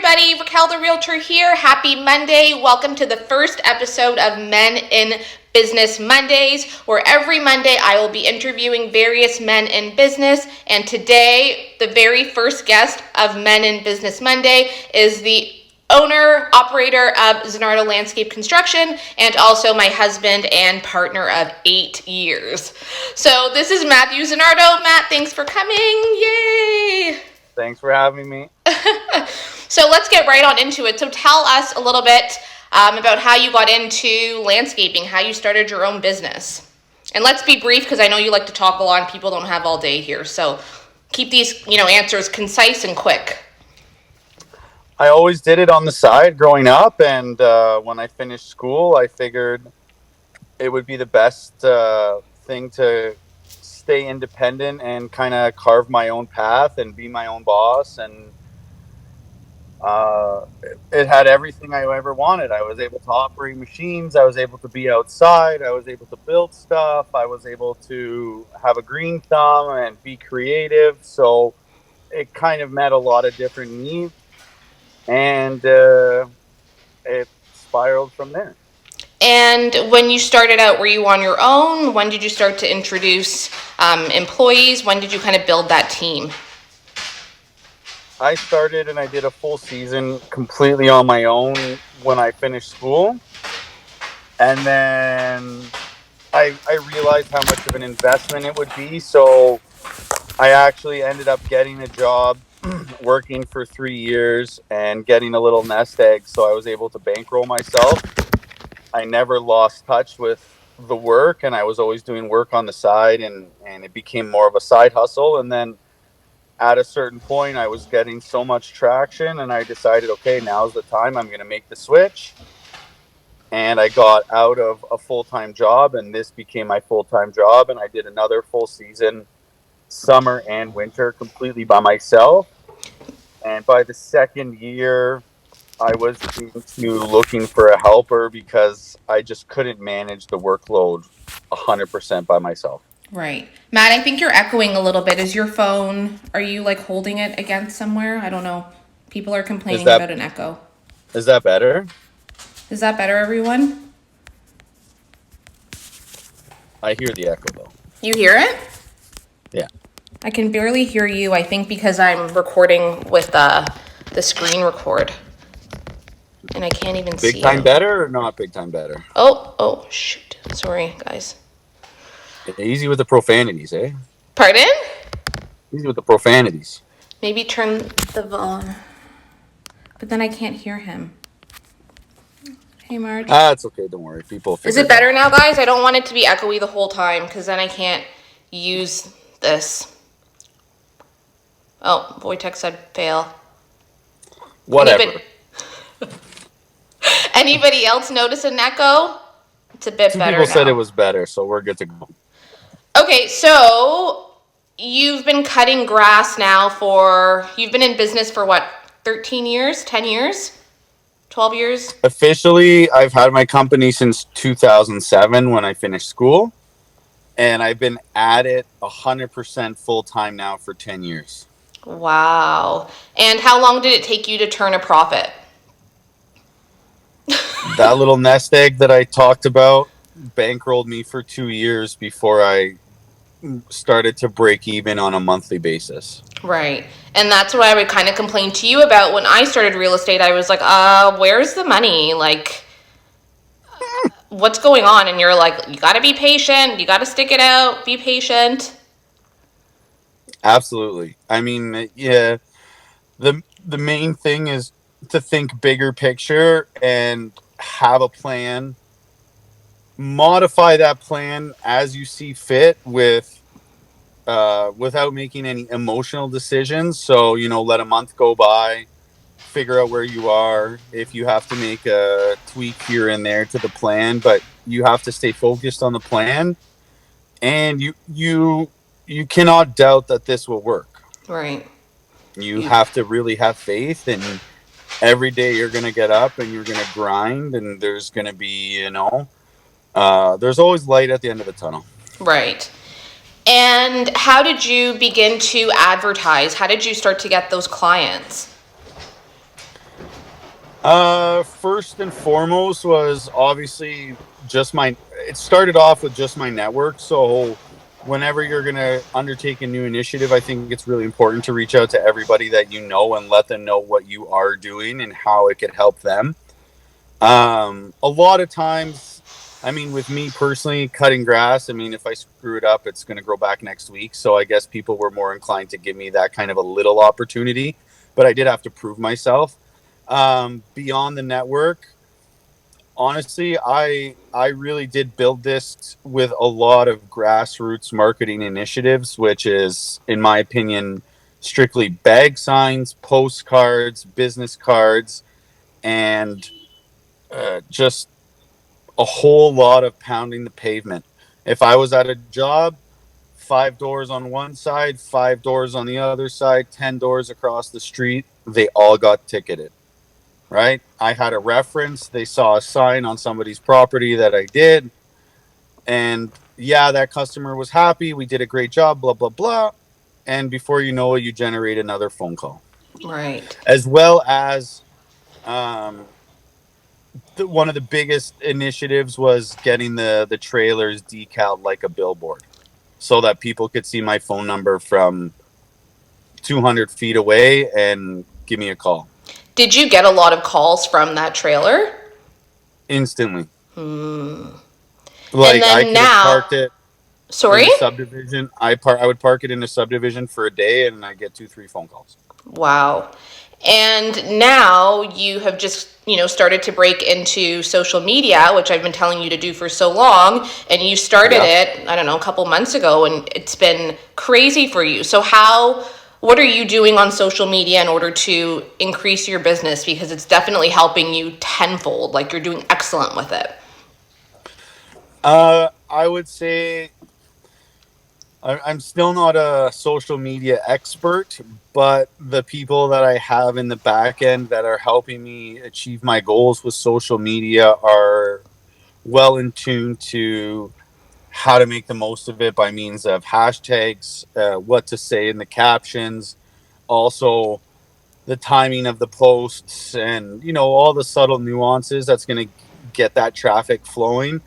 everybody. Raquel the Realtor here. Happy Monday. Welcome to the first episode of Men in Business Mondays, where every Monday I will be interviewing various men in business. And today, the very first guest of Men in Business Monday is the owner, operator of Zanardo Landscape Construction, and also my husband and partner of 8 years. So this is Mathew Zanardo. Matt, thanks for coming. Yay! Thanks for having me. So let's get right on into it. So tell us a little bit about how you got into landscaping, how you started your own business. And let's be brief because I know you like to talk a lot and people don't have all day here. So keep these, answers concise and quick. I always did it on the side growing up, and when I finished school, I figured it would be the best thing to stay independent and kind of carve my own path and be my own boss. And it had everything I ever wanted. I was able to operate machines. I was able to be outside. I was able to build stuff. I was able to have a green thumb and be creative. So it kind of met a lot of different needs, and it spiraled from there. And when you started out, were you on your own? When did you start to introduce employees? When did you kind of build that team? I started and I did a full season completely on my own when I finished school. And then I realized how much of an investment it would be. So I actually ended up getting a job working for 3 years and getting a little nest egg. So I was able to bankroll myself. I never lost touch with the work, and I was always doing work on the side, and it became more of a side hustle. And then at a certain point, I was getting so much traction, and I decided, okay, now's the time. I'm going to make the switch. And I got out of a full-time job, and this became my full-time job. And I did another full season, summer and winter, completely by myself. And by the second year, I was looking for a helper because I just couldn't manage the workload 100% by myself. Right. Matt, I think you're echoing a little bit. Is your phone, are you like holding it against somewhere? I don't know. People are complaining about an echo. Is that better? Is that better, everyone? I hear the echo, though. You hear it? Yeah. I can barely hear you, I think, because I'm recording with the screen record. And I can't even see Big time better or not big time better? Oh, shoot. Sorry, guys. Easy with the profanities, eh? Pardon? Easy with the profanities. Maybe turn the volume. But then I can't hear him. Hey, Marge. It's okay. Don't worry. People figure Is it better now, guys? I don't want it to be echoey the whole time because then I can't use this. Oh, Wojtek said fail. Whatever. Anybody else notice an echo? It's a bit better now. Two people said it was better, so we're good to go. Okay, so you've been cutting grass now you've been in business for what, 13 years, 10 years, 12 years? Officially, I've had my company since 2007 when I finished school, and I've been at it 100% full-time now for 10 years. Wow. And how long did it take you to turn a profit? That little nest egg that I talked about bankrolled me for 2 years before I started to break even on a monthly basis. Right. And that's what I would kind of complain to you about when I started real estate. I was like, where's the money? Like, what's going on? And you're like, you got to be patient. You got to stick it out. Be patient. Absolutely. I mean, yeah, the main thing is to think bigger picture and have a plan. Modify that plan as you see fit without making any emotional decisions. So, let a month go by, figure out where you are. If you have to make a tweak here and there to the plan, but you have to stay focused on the plan, and you cannot doubt that this will work. Right. You have to really have faith, and every day you're going to get up and you're going to grind, and there's going to be, there's always light at the end of the tunnel. Right. And how did you begin to advertise? How did you start to get those clients? First and foremost was obviously just my. It started off with just my network. So, whenever you're gonna undertake a new initiative, I think it's really important to reach out to everybody that you know and let them know what you are doing and how it could help them. A lot of times, I mean, with me personally, cutting grass. I mean, if I screw it up, it's gonna grow back next week. So I guess people were more inclined to give me that kind of a little opportunity, but I did have to prove myself. Beyond the network, honestly, I really did build this with a lot of grassroots marketing initiatives, which is, in my opinion, strictly bag signs, postcards, business cards, and just a whole lot of pounding the pavement. If I was at a job, 5 doors on one side, 5 doors on the other side, 10 doors across the street, they all got ticketed. Right? I had a reference. They saw a sign on somebody's property that I did. And yeah, that customer was happy. We did a great job, blah, blah, blah. And before you know it, you generate another phone call. Right. As well as um, one of the biggest initiatives was getting the trailers decaled like a billboard so that people could see my phone number from 200 feet away and give me a call Did you get a lot of calls from that trailer? instantly. And Like I then could have now, parked it in sorry? a subdivision. I would park it in a subdivision for a day, and I get 2 3 phone calls. Wow. And now you have just, started to break into social media, which I've been telling you to do for so long. And you started Yeah. it, I don't know, a couple months ago, and it's been crazy for you. So, what are you doing on social media in order to increase your business? Because it's definitely helping you tenfold. Like, you're doing excellent with it. I would say I'm still not a social media expert, but the people that I have in the back end that are helping me achieve my goals with social media are well in tune to how to make the most of it by means of hashtags, what to say in the captions, also the timing of the posts, and all the subtle nuances that's going to get that traffic flowing.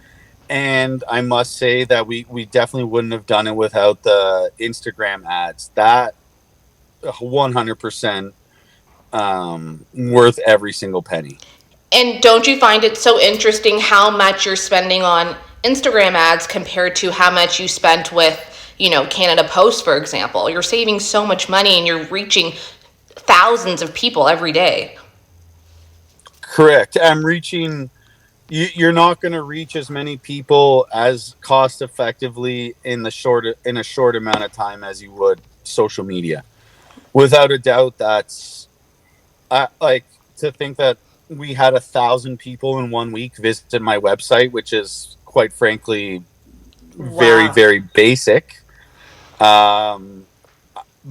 And I must say that we definitely wouldn't have done it without the Instagram ads. That 100% worth every single penny. And don't you find it so interesting how much you're spending on Instagram ads compared to how much you spent with, Canada Post, for example? You're saving so much money and you're reaching thousands of people every day. Correct. I'm reaching. You're not going to reach as many people as cost effectively in a short amount of time as you would social media. Without a doubt, that's like to think that we had 1,000 people in 1 week visit my website, which is quite frankly very, Wow. very basic. Um,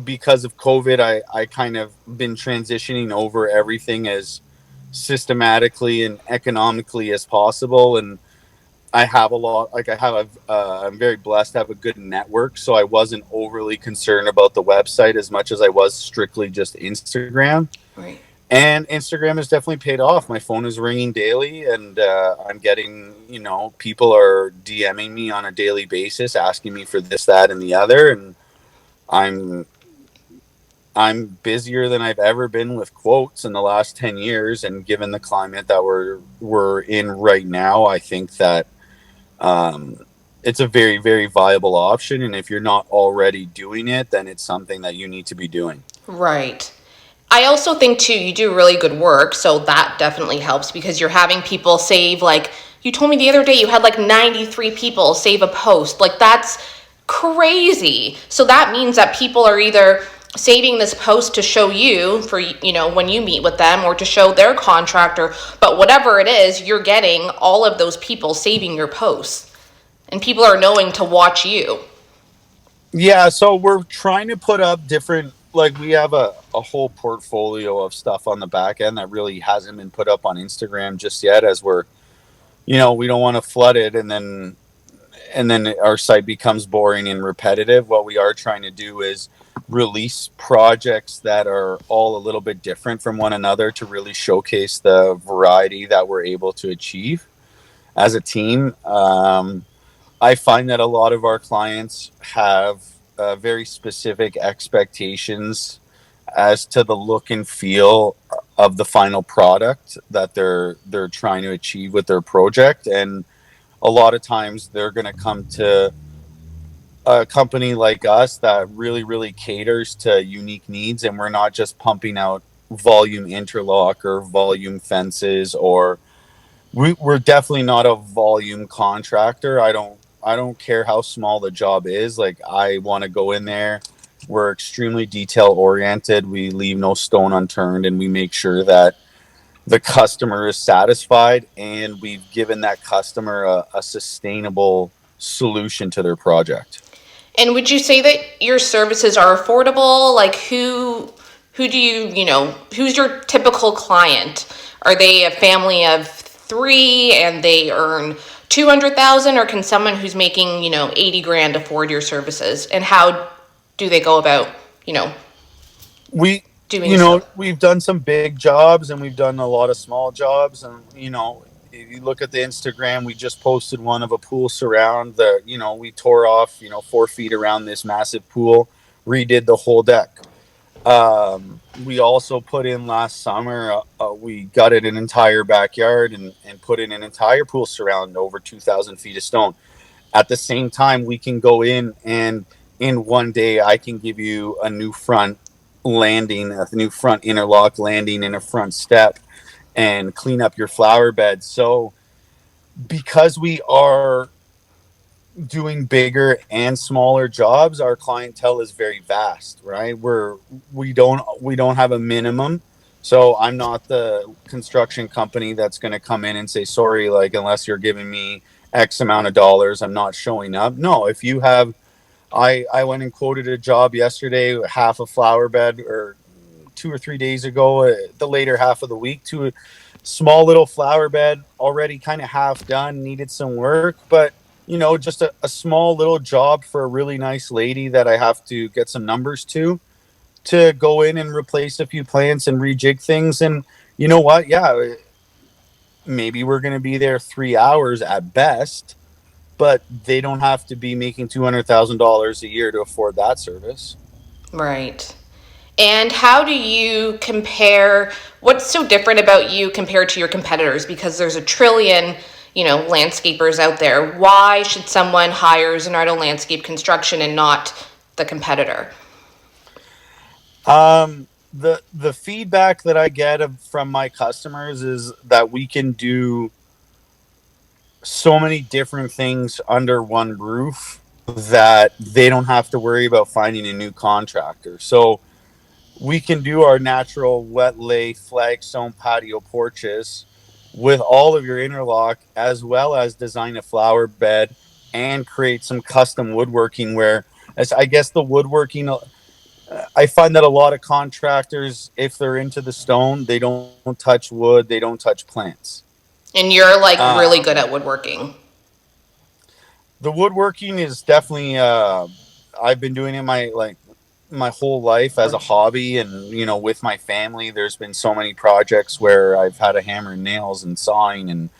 because of COVID, I kind of been transitioning over everything as systematically and economically as possible. And I have a lot, like I'm very blessed to have a good network. So I wasn't overly concerned about the website as much as I was strictly just Instagram. Right. And Instagram has definitely paid off. My phone is ringing daily, and I'm getting, people are DMing me on a daily basis, asking me for this, that, and the other, and I'm I'm busier than I've ever been with quotes in the last 10 years. And given the climate that we're in right now, I think that um, it's a very, very viable option. And if you're not already doing it, then it's something that you need to be doing. Right. I also think too you do really good work, so that definitely helps because you're having people save, like you told me the other day you had like 93 people save a post. Like that's crazy. So that means that people are either saving this post to show you for when you meet with them or to show their contractor, but whatever it is, you're getting all of those people saving your posts. And people are knowing to watch you. Yeah, so we're trying to put up different, like we have a whole portfolio of stuff on the back end that really hasn't been put up on Instagram just yet, as we don't want to flood it and then and then our site becomes boring and repetitive. What we are trying to do is release projects that are all a little bit different from one another to really showcase the variety that we're able to achieve as a team. I find that a lot of our clients have very specific expectations as to the look and feel of the final product that they're trying to achieve with their project, and a lot of times they're going to come to a company like us that really caters to unique needs, and we're not just pumping out volume interlock or volume fences, or we're definitely not a volume contractor. I don't care how small the job is. Like, I want to go in there. We're extremely detail oriented. We leave no stone unturned, and we make sure that the customer is satisfied, and we've given that customer a sustainable solution to their project. And would you say that your services are affordable? Like who do who's your typical client? Are they a family of 3 and they earn 200,000, or can someone who's making, 80 grand afford your services? And how do they go about, you know, we doing so? we've done some big jobs, and we've done a lot of small jobs, and if you look at the Instagram, we just posted one of a pool surround that we tore off 4 feet around this massive pool, redid the whole deck. We also put in last summer, we gutted an entire backyard and put in an entire pool surround over 2,000 feet of stone. At the same time, we can go in, and in one day I can give you a new front landing, a new front interlock landing, and a front step, and clean up your flower bed. So because we are doing bigger and smaller jobs, our clientele is very vast, right? We don't have a minimum. So I'm not the construction company that's going to come in and say, sorry, like, unless you're giving me X amount of dollars, I'm not showing up. No, if you have, I went and quoted a job yesterday, half a flower bed, or 2 or 3 days ago, the later half of the week, to a small little flower bed, already kind of half done, needed some work, but just a small little job for a really nice lady that I have to get some numbers to go in and replace a few plants and rejig things. And you know what? Yeah, maybe we're going to be there 3 hours at best, but they don't have to be making $200,000 a year to afford that service. Right. And how do you compare? What's so different about you compared to your competitors? Because there's a trillion, landscapers out there. Why should someone hire Zanardo Landscape Construction and not the competitor? The feedback that I get from my customers is that we can do so many different things under one roof that they don't have to worry about finding a new contractor. So we can do our natural wet lay flagstone patio porches with all of your interlock, as well as design a flower bed and create some custom woodworking where, as I guess, the woodworking, I find that a lot of contractors, if they're into the stone, they don't touch wood, they don't touch plants. And you're like uh, really good at woodworking. the woodworking is definitely, I've been doing it my whole life as a hobby, and with my family, there's been so many projects where I've had a hammer and nails and sawing, and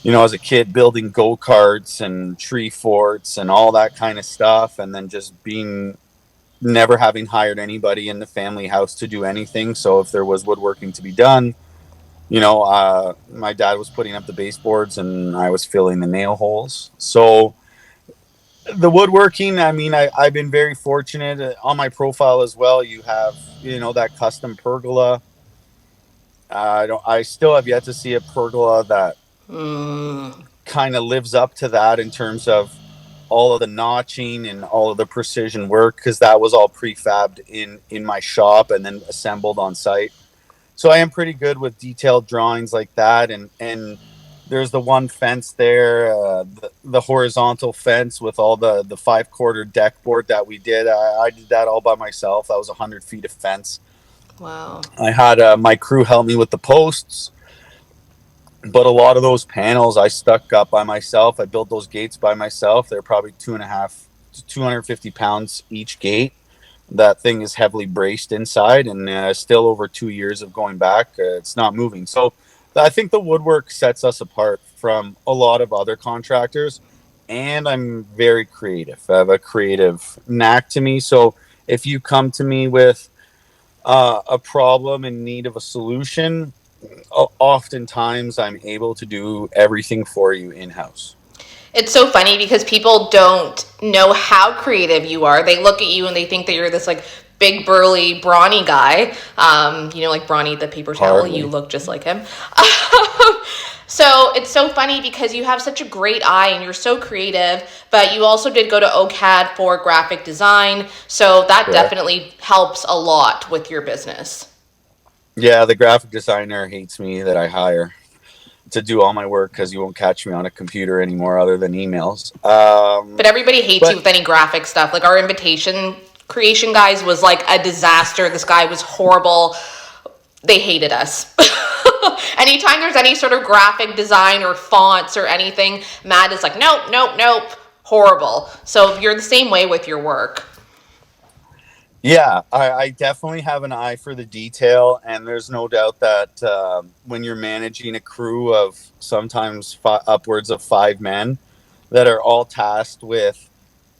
as a kid, building go-karts and tree forts and all that kind of stuff, and then just being, never having hired anybody in the family house to do anything. So if there was woodworking to be done, my dad was putting up the baseboards and I was filling the nail holes. So the woodworking, I mean, I've been very fortunate. On my profile as well, you have that custom pergola. I still have yet to see a pergola that Mm, kind of lives up to that in terms of all of the notching and all of the precision work, because that was all prefabbed in my shop and then assembled on site. So I am pretty good with detailed drawings like that. And there's the one fence there, the horizontal fence with all the 5/4 deck board that we did. I did that all by myself. That was 100 feet of fence. wow. I had my crew help me with the posts. But a lot of those panels I stuck up by myself. I built those gates by myself. They're probably 250 pounds each gate. That thing is heavily braced inside, and still over 2 years of going back, it's not moving. So I think the woodwork sets us apart from a lot of other contractors. And I'm very creative. I have a creative knack to me. So if you come to me with a problem in need of a solution, oftentimes I'm able to do everything for you in house. It's so funny because people don't know how creative you are. They look at you and they think that you're this like big burly brawny guy. Like Brawny the paper towel. Hardly. You look just like him. So it's so funny because you have such a great eye and you're so creative, but you also did go to OCAD for graphic design. So that definitely helps a lot with your business. Yeah, the graphic designer hates me that I hire to do all my work because you won't catch me on a computer anymore other than emails. But everybody hates you with any graphic stuff. Like our invitation creation guys was like a disaster. This guy was horrible. They hated us. Anytime there's any sort of graphic design or fonts or anything, Matt is like, nope, nope, nope, horrible. So you're the same way with your work. Yeah, I definitely have an eye for the detail, and there's no doubt that when you're managing a crew of sometimes upwards of 5 men that are all tasked with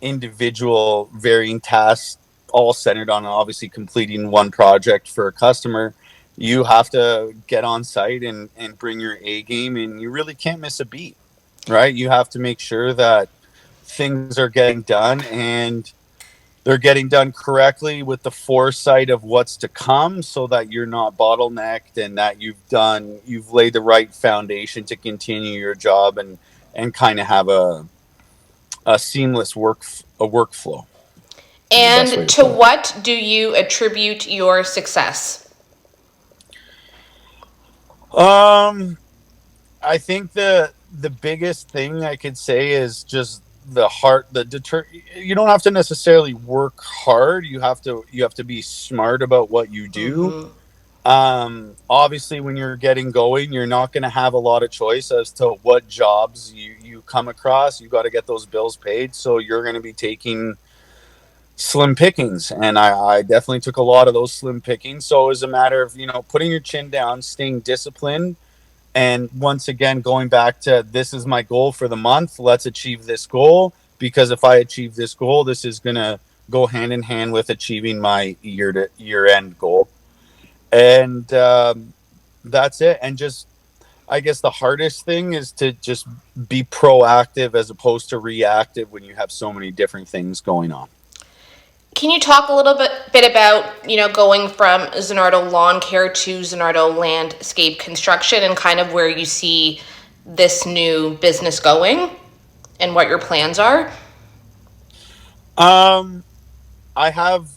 individual varying tasks, all centered on obviously completing one project for a customer, you have to get on site and bring your A game, and you really can't miss a beat, right? You have to make sure that things are getting done, and they're getting done correctly with the foresight of what's to come, so that you're not bottlenecked and that you've laid the right foundation to continue your job and kind of have a seamless workflow. And to what do you attribute your success? I think the biggest thing I could say is just the heart, you don't have to necessarily work hard. You have to be smart about what you do. Obviously when you're getting going, you're not going to have a lot of choice as to what jobs you come across. You got to get those bills paid, so you're going to be taking slim pickings, and I definitely took a lot of those slim pickings. So it was a matter of putting your chin down, staying disciplined, and once again going back to, this is my goal for the month, let's achieve this goal, because if I achieve this goal, this is going to go hand in hand with achieving my year end goal. And that's it. And just, I guess the hardest thing is to just be proactive as opposed to reactive when you have so many different things going on. Can you talk a little bit about, going from Zanardo Lawn Care to Zanardo Landscape Construction and kind of where you see this new business going and what your plans are? I have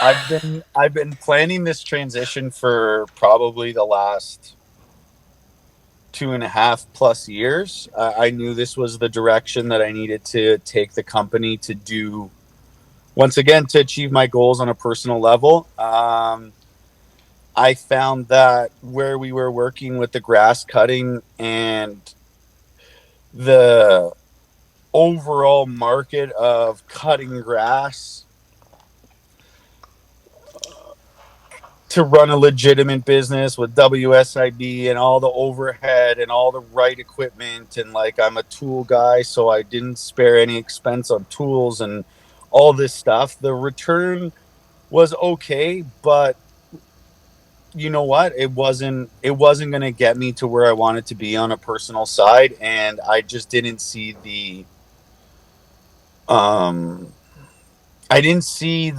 I've been planning this transition for probably the last 2.5+ years. I knew this was the direction that I needed to take the company to do, once again, to achieve my goals on a personal level. I found that where we were working with the grass cutting and the overall market of cutting grass to run a legitimate business with WSIB and all the overhead and all the right equipment, and like, I'm a tool guy, so I didn't spare any expense on tools and all this stuff. The return was okay, but you know what? It wasn't going to get me to where I wanted to be on a personal side, and I just didn't see the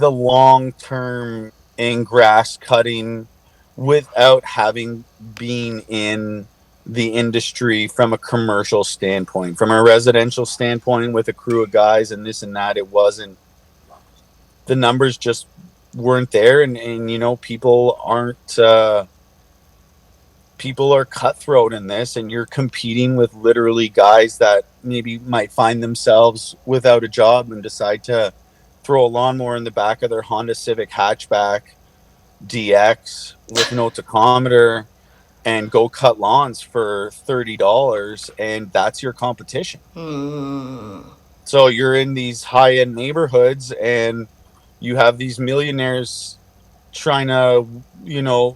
long term in grass cutting without having been in the industry from a commercial standpoint. From a residential standpoint with a crew of guys and this and that, it wasn't, the numbers just weren't there, and people are cutthroat in this, and you're competing with literally guys that maybe might find themselves without a job and decide to throw a lawnmower in the back of their Honda Civic hatchback DX with no tachometer and go cut lawns for $30, and that's your competition. So you're in these high-end neighborhoods, and you have these millionaires trying to,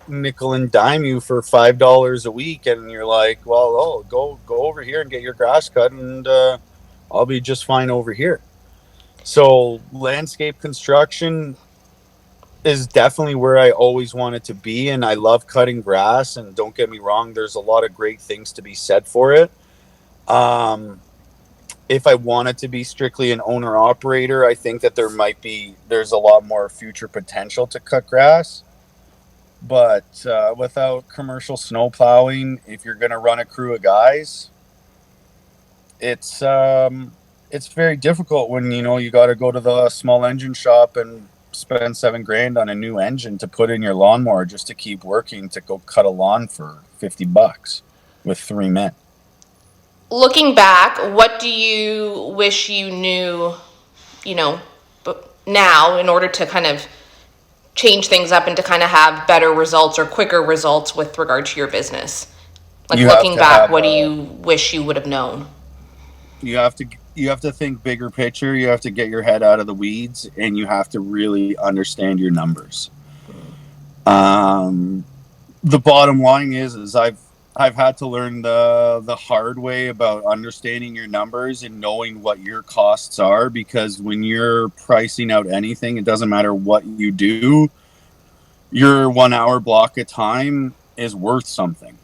nickel and dime you for $5 a week, and you're like, well, go over here and get your grass cut, and I'll be just fine over here. So landscape construction is definitely where I always wanted to be, and I love cutting grass. And don't get me wrong, there's a lot of great things to be said for it. If I wanted to be strictly an owner operator, I think that there's a lot more future potential to cut grass. But without commercial snow plowing, if you're going to run a crew of guys, it's very difficult when you got to go to the small engine shop and spend $7,000 on a new engine to put in your lawnmower just to keep working to go cut a lawn for $50 with 3 men. Looking back, what do you wish you knew, now in order to kind of change things up and to kind of have better results or quicker results with regard to your business? Like, looking back, what do you wish you would have known? You have to think bigger picture. You have to get your head out of the weeds, and you have to really understand your numbers. The bottom line is I've had to learn the hard way about understanding your numbers and knowing what your costs are, because when you're pricing out anything, it doesn't matter what you do, your 1 hour block of time is worth something,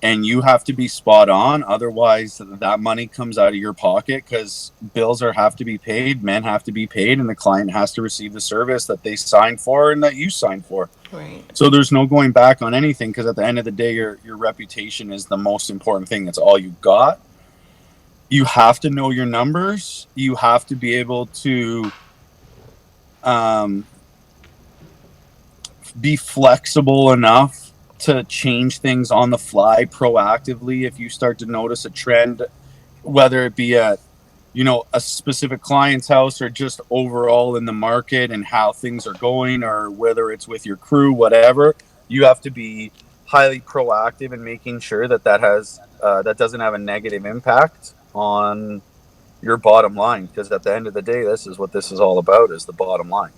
and you have to be spot on. Otherwise, that money comes out of your pocket, because bills have to be paid, men have to be paid, and the client has to receive the service that they signed for and that you signed for. Right. So there's no going back on anything, because at the end of the day, your reputation is the most important thing. That's all you got. You have to know your numbers. You have to be able to be flexible enough to change things on the fly proactively if you start to notice a trend, whether it be at a specific client's house or just overall in the market and how things are going, or whether it's with your crew, whatever. You have to be highly proactive in making sure that that doesn't have a negative impact on your bottom line, because at the end of the day, this is what this is all about, is the bottom line.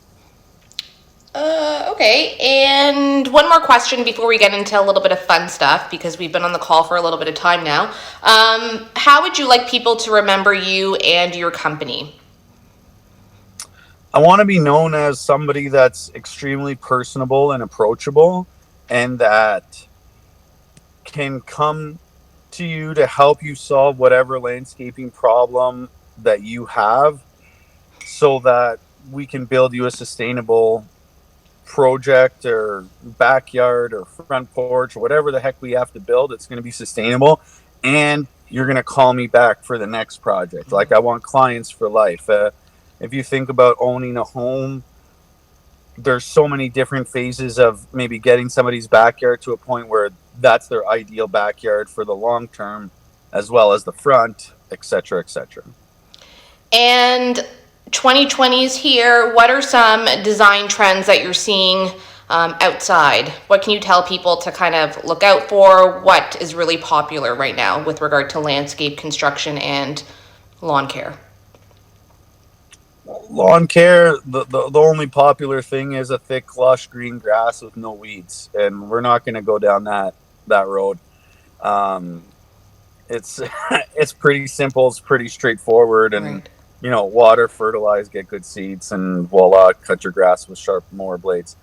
Okay, and one more question before we get into a little bit of fun stuff, because we've been on the call for a little bit of time now. How would you like people to remember you and your company? I want to be known as somebody that's extremely personable and approachable, and that can come to you to help you solve whatever landscaping problem that you have, so that we can build you a sustainable project or backyard or front porch or whatever the heck we have to build. It's going to be sustainable, and you're going to call me back for the next project. Like, I want clients for life. If you think about owning a home, there's so many different phases of maybe getting somebody's backyard to a point where that's their ideal backyard for the long term, as well as the front, etc., etc. And 2020 is here. What are some design trends that you're seeing outside? What can you tell people to kind of look out for? What is really popular right now with regard to landscape construction and lawn care? Lawn care, the only popular thing is a thick, lush green grass with no weeds, and we're not going to go down that road. It's it's pretty simple. It's pretty straightforward, and right. Water, fertilize, get good seeds, and voila, cut your grass with sharp mower blades.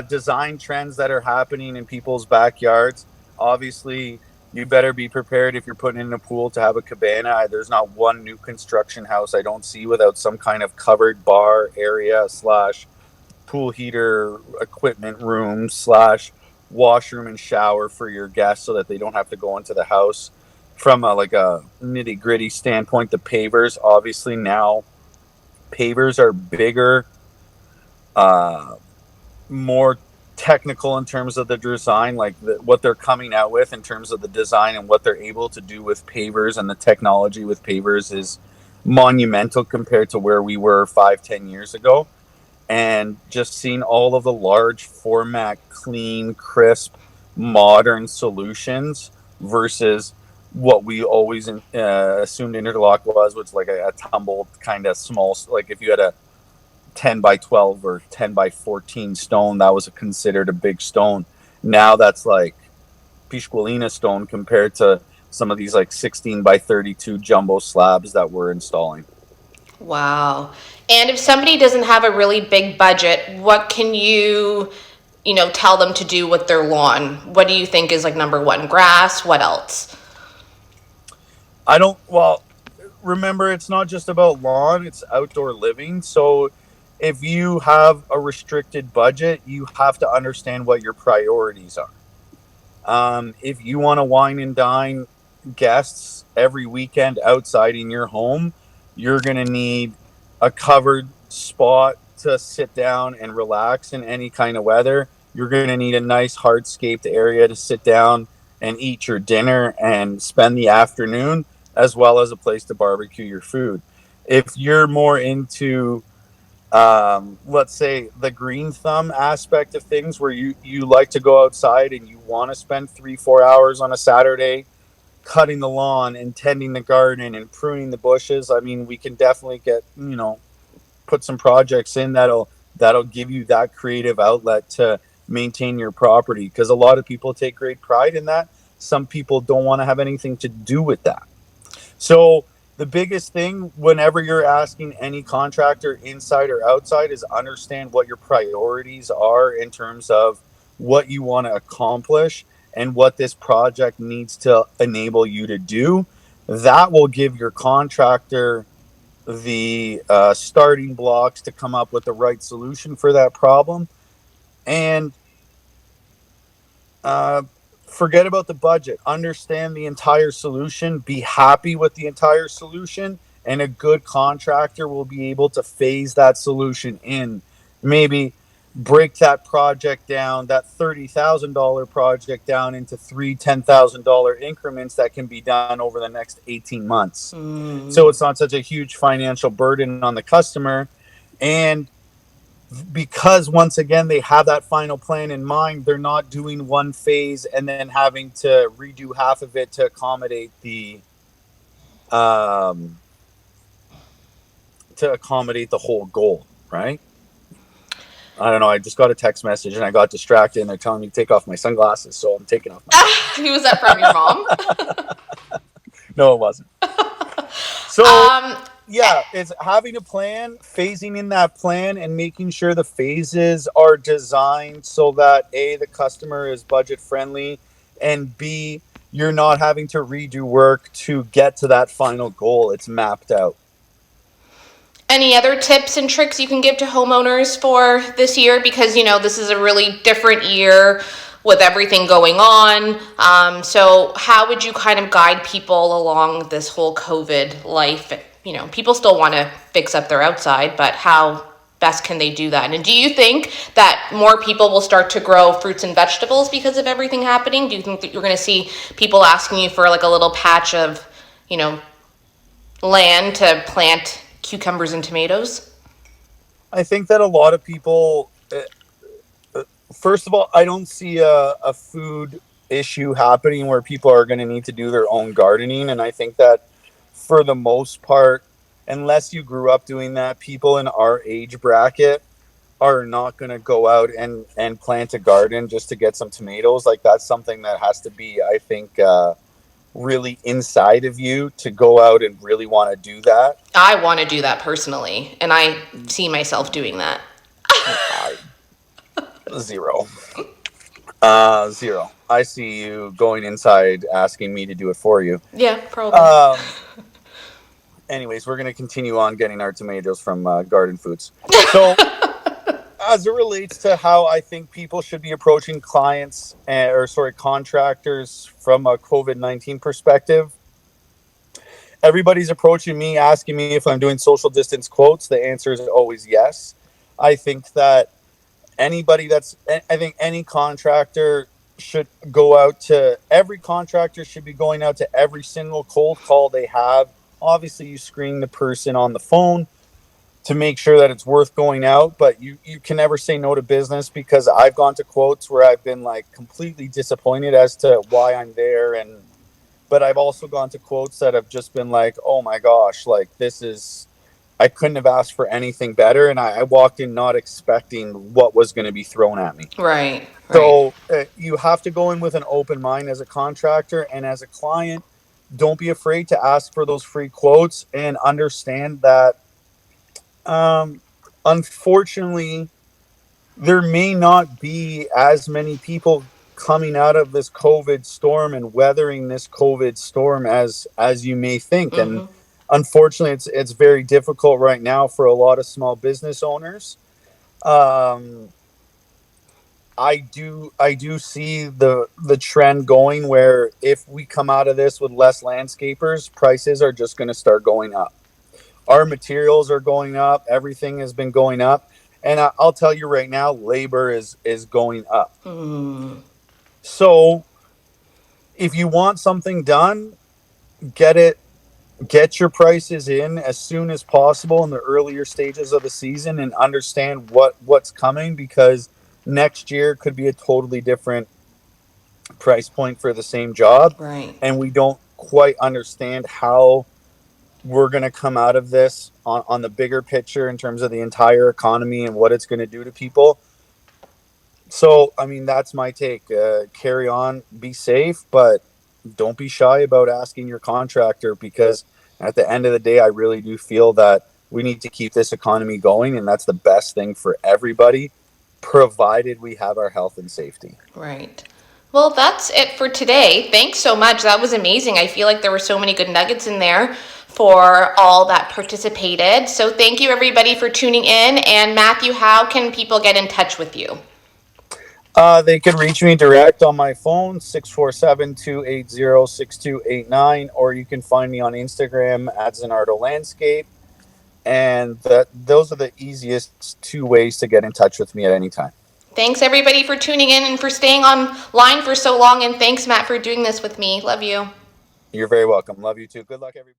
Design trends that are happening in people's backyards. Obviously, you better be prepared if you're putting in a pool to have a cabana. There's not one new construction house I don't see without some kind of covered bar area / pool heater equipment room / washroom and shower for your guests, so that they don't have to go into the house. From a nitty gritty standpoint, the pavers, obviously now pavers are bigger, more technical in terms of the design, what they're coming out with in terms of the design and what they're able to do with pavers, and the technology with pavers is monumental compared to where we were 5-10 years ago. And just seeing all of the large format, clean, crisp modern solutions versus what we always assumed interlock was, which like a tumbled kind of small, like if you had a 10 by 12 or 10 by 14 stone, that was considered a big stone. Now that's like Pisqualina stone compared to some of these like 16 by 32 jumbo slabs that we're installing. Wow. And if somebody doesn't have a really big budget, what can you know, tell them to do with their lawn? What do you think is like number one? Grass? What else? Well, remember, it's not just about lawn, it's outdoor living. So if you have a restricted budget, you have to understand what your priorities are. If you want to wine and dine guests every weekend outside in your home, you're going to need a covered spot to sit down and relax in any kind of weather. You're going to need a nice hardscaped area to sit down and eat your dinner and spend the afternoon, as well as a place to barbecue your food. If you're more into let's say the green thumb aspect of things, where you like to go outside and you want to spend 3-4 hours on a Saturday cutting the lawn and tending the garden and pruning the bushes, I mean, we can definitely get, put some projects in that'll give you that creative outlet to maintain your property, because a lot of people take great pride in that. Some people don't want to have anything to do with that. So the biggest thing whenever you're asking any contractor inside or outside is understand what your priorities are in terms of what you want to accomplish and what this project needs to enable you to do. That will give your contractor the starting blocks to come up with the right solution for that problem. And uh, forget about the budget. Understand the entire solution. Be happy with the entire solution. And a good contractor will be able to phase that solution in. Maybe break that project down, that $30,000 project down into three $10,000 increments that can be done over the next 18 months. So it's not such a huge financial burden on the customer. And because once again they have that final plan in mind, they're not doing one phase and then having to redo half of it to accommodate the whole goal, right? I don't know, I just got a text message and I got distracted and they're telling me to take off my sunglasses, so I'm taking off my Who was that from? Your mom? No, it wasn't. So yeah, it's having a plan, phasing in that plan, and making sure the phases are designed so that A, the customer is budget friendly, and B, you're not having to redo work to get to that final goal. It's mapped out. Any other tips and tricks you can give to homeowners for this year? Because, you know, this is a really different year with everything going on. So how would you kind of guide people along this whole COVID life? You know, people still want to fix up their outside, but how best can they do that? And do you think that more people will start to grow fruits and vegetables because of everything happening? Do you think that you're going to see people asking you for like a little patch of, you know, land to plant cucumbers and tomatoes? I think that a lot of people, first of all, I don't see a food issue happening where people are going to need to do their own gardening. And I think that for the most part, unless you grew up doing that, people in our age bracket are not going to go out and plant a garden just to get some tomatoes. Like, that's something that has to be, I think, really inside of you to go out and really want to do that. I want to do that personally, and I see myself doing that. Zero. Zero. I see you going inside asking me to do it for you. Yeah, probably. Anyways, we're going to continue on getting our tomatoes from Garden Foods. So as it relates to how I think people should be approaching contractors from a COVID-19 perspective, everybody's approaching me asking me if I'm doing social distance quotes. The answer is always yes. I think that any contractor should go out to every contractor should be going out to every single cold call they have. Obviously, you screen the person on the phone to make sure that it's worth going out. But you can never say no to business, because I've gone to quotes where I've been like completely disappointed as to why I'm there. But I've also gone to quotes that have just been like, oh my gosh, like I couldn't have asked for anything better. And I walked in not expecting what was going to be thrown at me. Right. So you have to go in with an open mind as a contractor, and as a client, don't be afraid to ask for those free quotes, and understand that unfortunately, there may not be as many people coming out of this COVID storm and weathering this COVID storm as you may think. Mm-hmm. And unfortunately, it's very difficult right now for a lot of small business owners. I do see the trend going where if we come out of this with less landscapers, prices are just going to start going up. Our materials are going up. Everything has been going up. And I'll tell you right now, labor is going up. Mm. So if you want something done, get your prices in as soon as possible in the earlier stages of the season, and understand what's coming, because next year could be a totally different price point for the same job. Right. And we don't quite understand how we're going to come out of this on the bigger picture in terms of the entire economy and what it's going to do to people. So, I mean, that's my take. Carry on, be safe, but don't be shy about asking your contractor, because at the end of the day, I really do feel that we need to keep this economy going, and that's the best thing for everybody, provided we have our health and safety. Right. Well, that's it for today. Thanks so much. That was amazing. I feel like there were so many good nuggets in there for all that participated. So thank you everybody for tuning in. And Mathew, how can people get in touch with you? They can reach me direct on my phone, 647-280-6289, or you can find me on Instagram at Zanardo Landscape. And those are the easiest two ways to get in touch with me at any time. Thanks everybody for tuning in and for staying online for so long. And thanks, Matt, for doing this with me. Love you. You're very welcome. Love you too. Good luck, everybody.